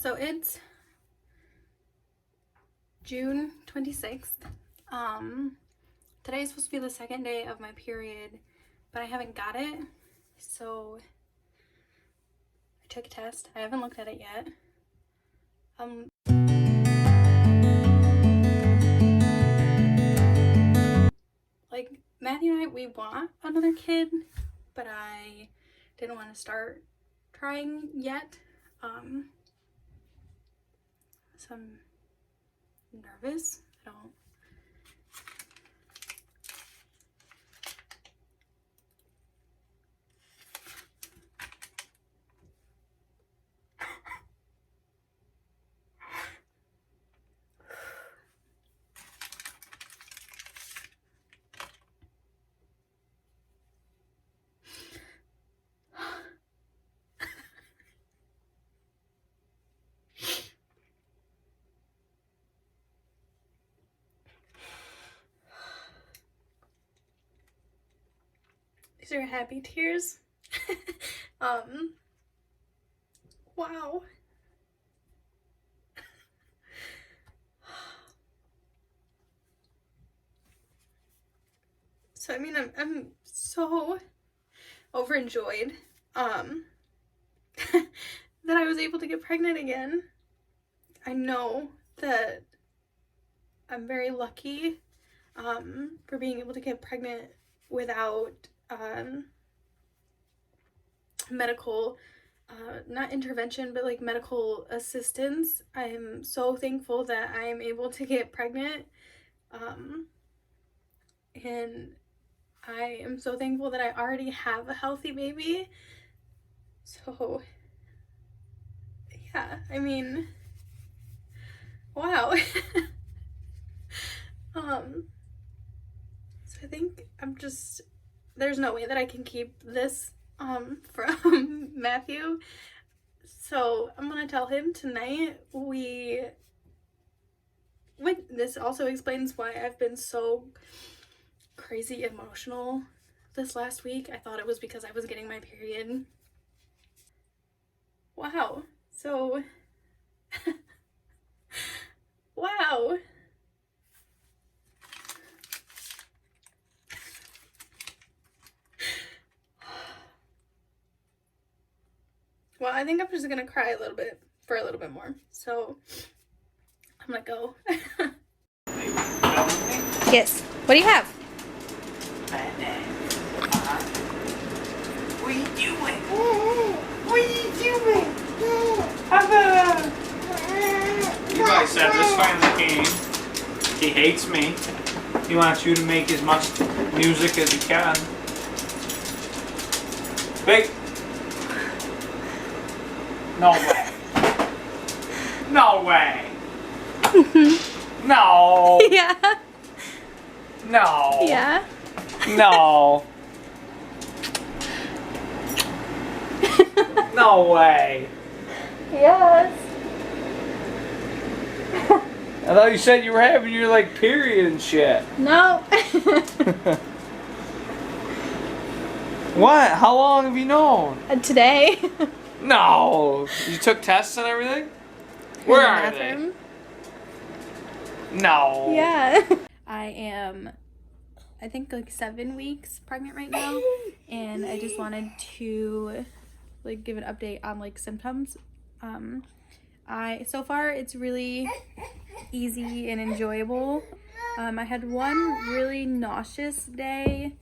So it's June 26th. Today is supposed to be the second day of my period, but I haven't got it. So I took a test. I haven't looked at it yet. Like Matthew and I, we want another kid, but I didn't want to start trying yet. So I'm nervous. I don't. These are happy tears. Wow. So I mean, I'm so overjoyed that I was able to get pregnant again. I know that I'm very lucky for being able to get pregnant without medical not intervention, but like medical assistance. I am so thankful that I am able to get pregnant, and I am so thankful that I already have a healthy baby. So yeah, I mean, wow. So I think there's no way that I can keep this from Matthew. So I'm gonna tell him tonight. This also explains why I've been so crazy emotional this last week. I thought it was because I was getting my period. Wow. So wow. Well, I think I'm just gonna cry a little bit more. So I'm gonna go. Yes. What do you have? What are you doing? What are you doing? Levi said this finally came. He hates me. He wants you to make as much music as he can. Big. No way. No way. No. Yeah. No. Yeah. No. No way. Yes. I thought you said you were having your like period and shit. No. What? How long have you known? Today. No. You took tests and everything? Where are they? No. Yeah. I am, I think, like 7 weeks pregnant right now, and I just wanted to like give an update on like symptoms. So far it's really easy and enjoyable. I had one really nauseous day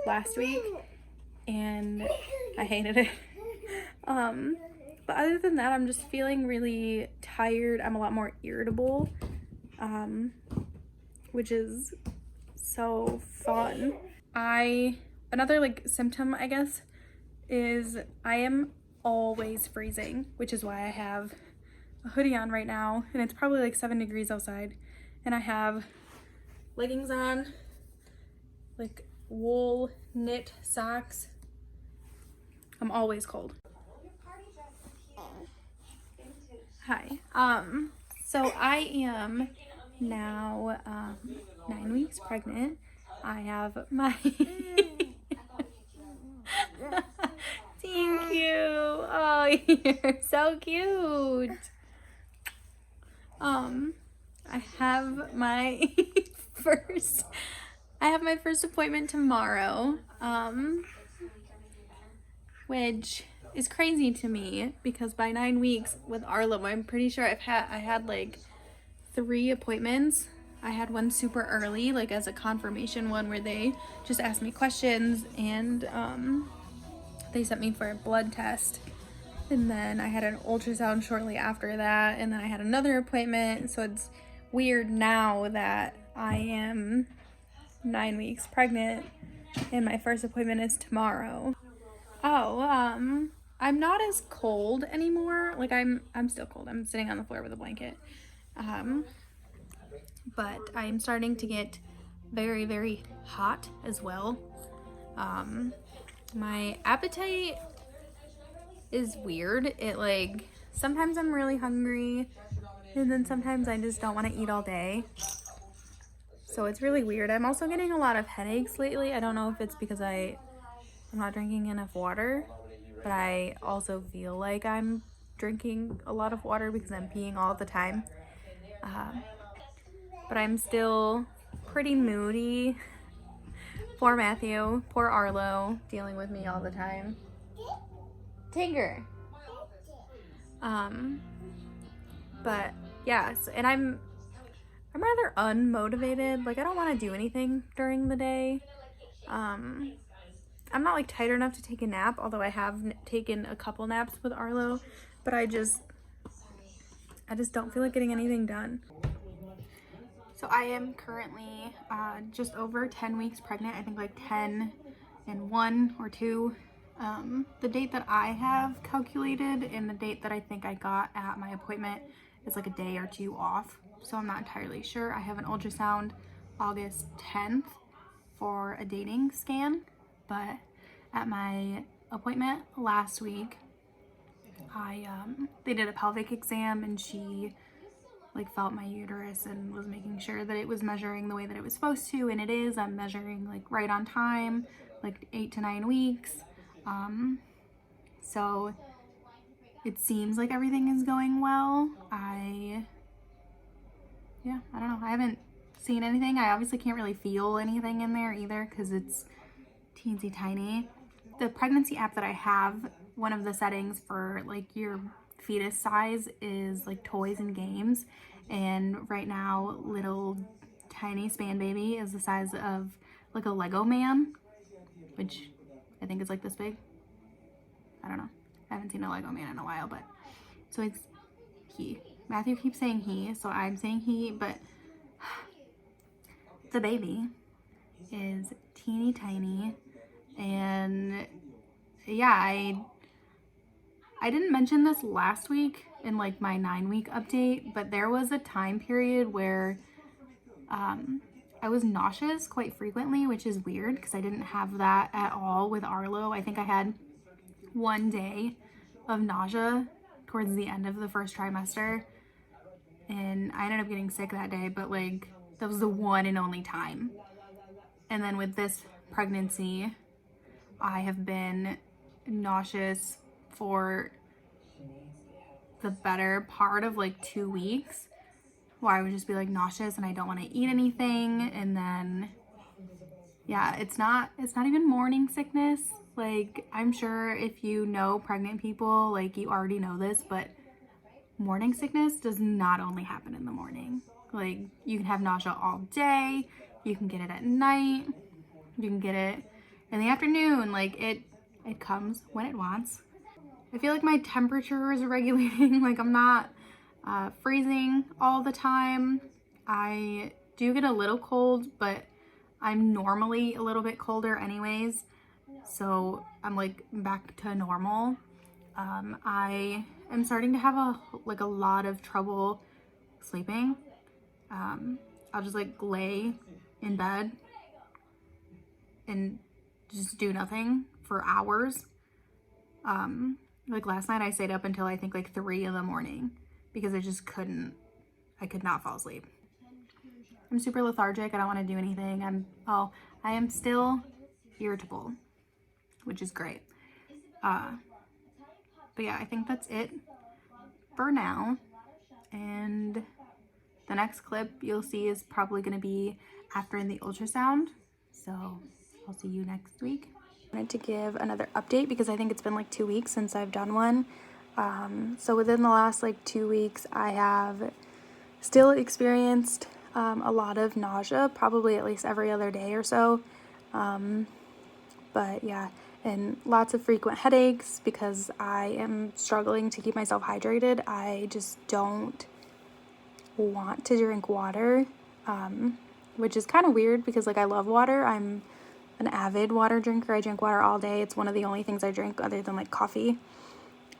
last week, and I hated it. But other than that, I'm just feeling really tired. I'm a lot more irritable, which is so fun. Another like symptom, I guess, is I am always freezing, which is why I have a hoodie on right now, and it's probably like 7 degrees outside, and I have leggings on, like wool knit socks. I'm always cold. Hi. So I am now 9 weeks pregnant. I have my thank you. Oh, you're so cute. I have my first appointment tomorrow. Which is crazy to me because by 9 weeks with Arlo, I'm pretty sure I had like 3 appointments. I had one super early, like as a confirmation one where they just asked me questions, and they sent me for a blood test. And then I had an ultrasound shortly after that, and then I had another appointment. So it's weird now that I am 9 weeks pregnant and my first appointment is tomorrow. Oh, I'm not as cold anymore. Like I'm still cold. I'm sitting on the floor with a blanket. But I'm starting to get very, very hot as well. My appetite is weird. It like, sometimes I'm really hungry and then sometimes I just don't want to eat all day. So it's really weird. I'm also getting a lot of headaches lately. I don't know if it's because I'm not drinking enough water, but I also feel like I'm drinking a lot of water because I'm peeing all the time. But I'm still pretty moody. Poor Matthew, poor Arlo, dealing with me all the time. Tinger. But yes, and I'm rather unmotivated. Like I don't want to do anything during the day. I'm not like tired enough to take a nap, although I have taken a couple naps with Arlo, but I just don't feel like getting anything done. So I am currently just over 10 weeks pregnant. I think like 10 and 1 or 2. The date that I have calculated and the date that I think I got at my appointment is like a day or 2 off. So I'm not entirely sure. I have an ultrasound August 10th for a dating scan, but at my appointment last week, they did a pelvic exam and she like felt my uterus and was making sure that it was measuring the way that it was supposed to, and it is. I'm measuring like right on time, like 8 to 9 weeks. So it seems like everything is going well. I don't know. I haven't seen anything. I obviously can't really feel anything in there either because it's teensy tiny. The pregnancy app that I have, one of the settings for like your fetus size is like toys and games, and right now little tiny span baby is the size of like a Lego man, which I think is like this big. I don't know, I haven't seen a Lego man in a while, but so it's he. Matthew keeps saying he, so I'm saying he, but the baby is teeny tiny. And yeah, I didn't mention this last week in like my 9-week update, but there was a time period where I was nauseous quite frequently, which is weird because I didn't have that at all with Arlo. I think I had 1 day of nausea towards the end of the first trimester, and I ended up getting sick that day, but like that was the one and only time. And then with this pregnancy, I have been nauseous for the better part of like 2 weeks, where I would just be like nauseous and I don't want to eat anything. And then yeah, it's not even morning sickness. Like I'm sure if you know pregnant people, like you already know this, but morning sickness does not only happen in the morning. Like you can have nausea all day, you can get it at night, you can get it in the afternoon. Like it comes when it wants. I feel like my temperature is regulating. Like I'm not freezing all the time. I do get a little cold, but I'm normally a little bit colder anyways. So I'm like back to normal. I am starting to have a lot of trouble sleeping. I'll just like lay in bed and just do nothing for hours. Like last night I stayed up until I think like 3 in the morning because I could not fall asleep. I'm super lethargic. I don't want to do anything. I am still irritable, which is great. But yeah, I think that's it for now. And the next clip you'll see is probably going to be after the ultrasound. So I'll see you next week. I wanted to give another update because I think it's been like 2 weeks since I've done one. So within the last like 2 weeks, I have still experienced a lot of nausea, probably at least every other day or so. But yeah, and lots of frequent headaches because I am struggling to keep myself hydrated. I just don't want to drink water, which is kind of weird because like I love water. I'm an avid water drinker. I drink water all day. It's one of the only things I drink other than like coffee.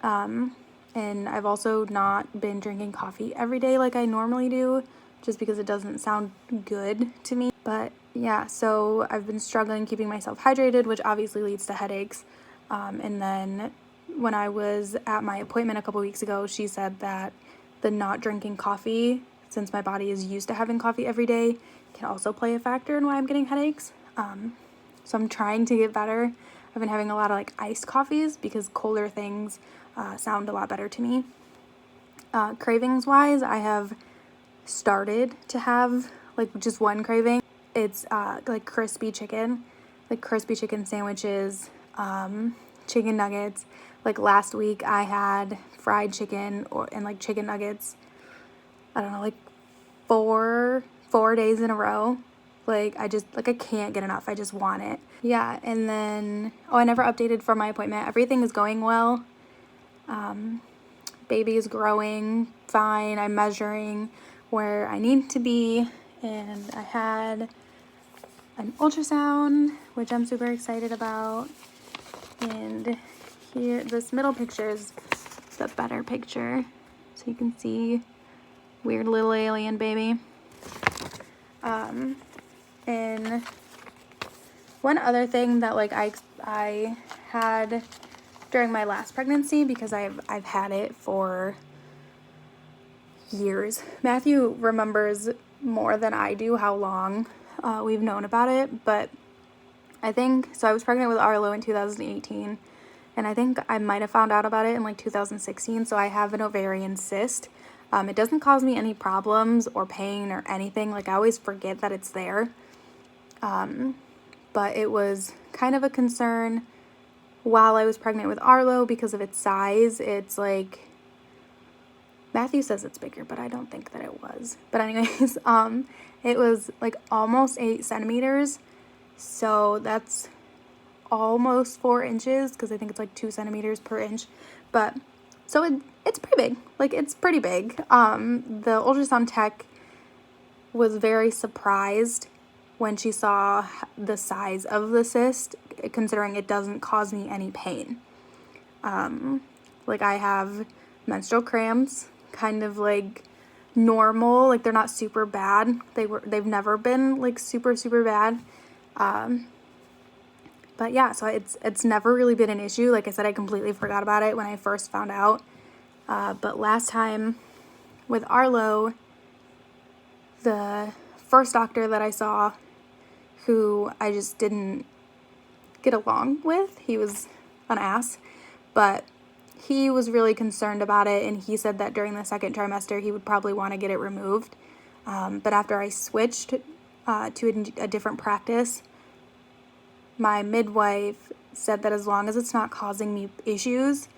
And I've also not been drinking coffee every day like I normally do, just because it doesn't sound good to me. But yeah, so I've been struggling keeping myself hydrated, which obviously leads to headaches. And then when I was at my appointment a couple weeks ago, she said that the not drinking coffee, since my body is used to having coffee every day, can also play a factor in why I'm getting headaches. So I'm trying to get better. I've been having a lot of like iced coffees because colder things sound a lot better to me. Cravings wise, I have started to have like just one craving. It's like crispy chicken sandwiches, chicken nuggets. Like last week I had fried chicken and like chicken nuggets, I don't know, like four days in a row. Like I can't get enough. I just want it. Yeah, and then I never updated for my appointment. Everything is going well. Baby is growing fine. I'm measuring where I need to be, and I had an ultrasound, which I'm super excited about. And here, this middle picture is the better picture, so you can see weird little alien baby. And one other thing that like I had during my last pregnancy, because I've had it for years. Matthew remembers more than I do how long we've known about it, but I think, so I was pregnant with Arlo in 2018, and I think I might have found out about it in like 2016, so I have an ovarian cyst. It doesn't cause me any problems or pain or anything. Like I always forget that it's there. But it was kind of a concern while I was pregnant with Arlo because of its size. It's like, Matthew says it's bigger, but I don't think that it was. But anyways, it was like almost 8 centimeters. So that's almost 4 inches because I think it's like 2 centimeters per inch. But so it's pretty big. Like it's pretty big. The ultrasound tech was very surprised when she saw the size of the cyst, considering it doesn't cause me any pain. Like I have menstrual cramps, kind of like normal, like they're not super bad. They've never been like super bad. But yeah, so it's never really been an issue. Like I said, I completely forgot about it when I first found out. But last time with Arlo, the first doctor that I saw, who I just didn't get along with, he was an ass, but he was really concerned about it, and he said that during the second trimester he would probably want to get it removed. But after I switched to a different practice, my midwife said that as long as it's not causing me issues,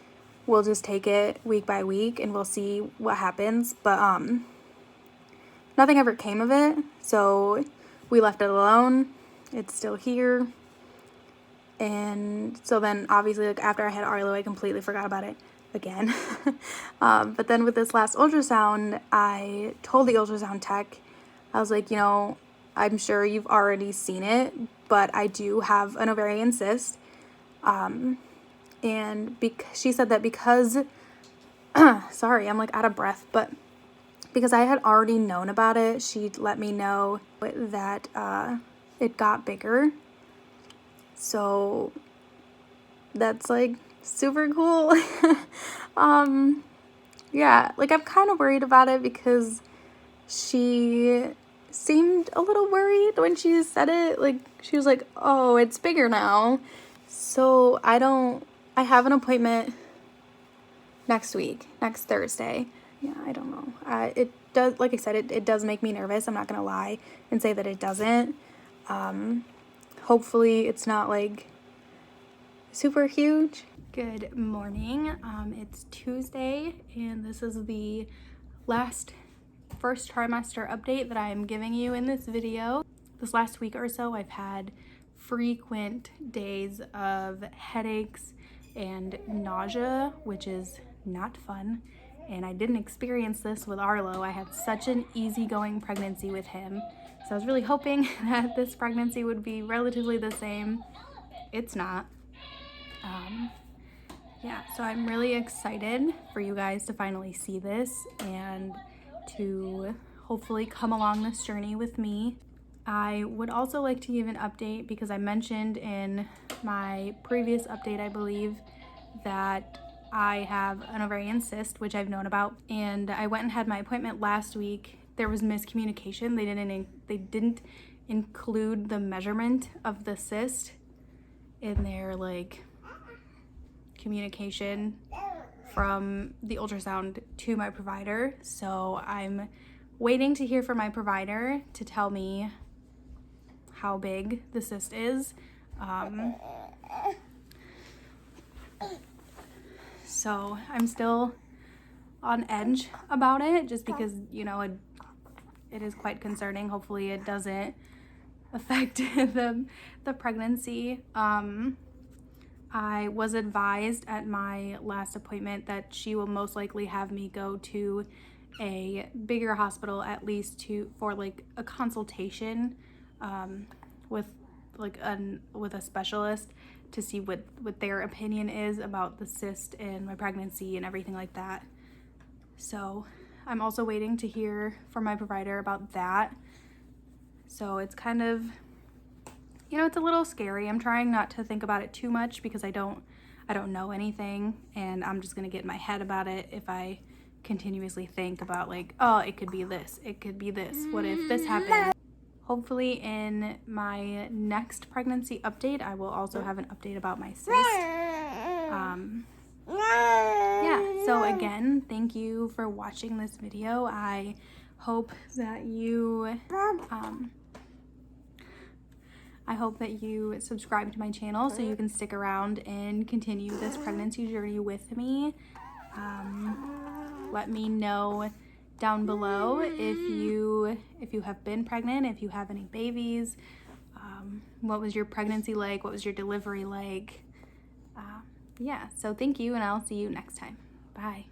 we'll just take it week by week and we'll see what happens. But nothing ever came of it, so we left it alone. It's still here. And so then obviously like after I had Arlo, I completely forgot about it again. But then with this last ultrasound, I told the ultrasound tech, I was like, you know, I'm sure you've already seen it, but I do have an ovarian cyst. And she said that because, sorry, I'm like out of breath, but because I had already known about it, she let me know that it got bigger. So that's like super cool. Yeah, like I'm kind of worried about it because she seemed a little worried when she said it. Like she was like, oh, it's bigger now. So I have an appointment next week, next Thursday. Yeah, I don't know. It does, like I said, it does make me nervous. I'm not gonna lie and say that it doesn't. Hopefully it's not like super huge. Good morning. It's Tuesday and this is the first trimester update that I am giving you in this video. This last week or so, I've had frequent days of headaches and nausea, which is not fun. And I didn't experience this with Arlo. I had such an easygoing pregnancy with him. So I was really hoping that this pregnancy would be relatively the same. It's not. Yeah, so I'm really excited for you guys to finally see this and to hopefully come along this journey with me. I would also like to give an update because I mentioned in my previous update, I believe, that I have an ovarian cyst, which I've known about, and I went and had my appointment last week. There was miscommunication. They didn't include the measurement of the cyst in their communication from the ultrasound to my provider. So I'm waiting to hear from my provider to tell me how big the cyst is. So I'm still on edge about it just because, you know, it is quite concerning. Hopefully it doesn't affect the pregnancy. I was advised at my last appointment that she will most likely have me go to a bigger hospital at least for a consultation with a specialist to see what their opinion is about the cyst and my pregnancy and everything like that. So I'm also waiting to hear from my provider about that. So it's kind of, you know, it's a little scary. I'm trying not to think about it too much because I don't know anything, and I'm just gonna get in my head about it if I continuously think about oh, it could be this, it could be this, what if this happened? Hopefully in my next pregnancy update, I will also have an update about my cyst. Yeah, so again, thank you for watching this video. I hope that you subscribe to my channel so you can stick around and continue this pregnancy journey with me. Let me know down below if you have been pregnant, if you have any babies, what was your pregnancy like, what was your delivery like. Yeah, so thank you, and I'll see you next time. Bye.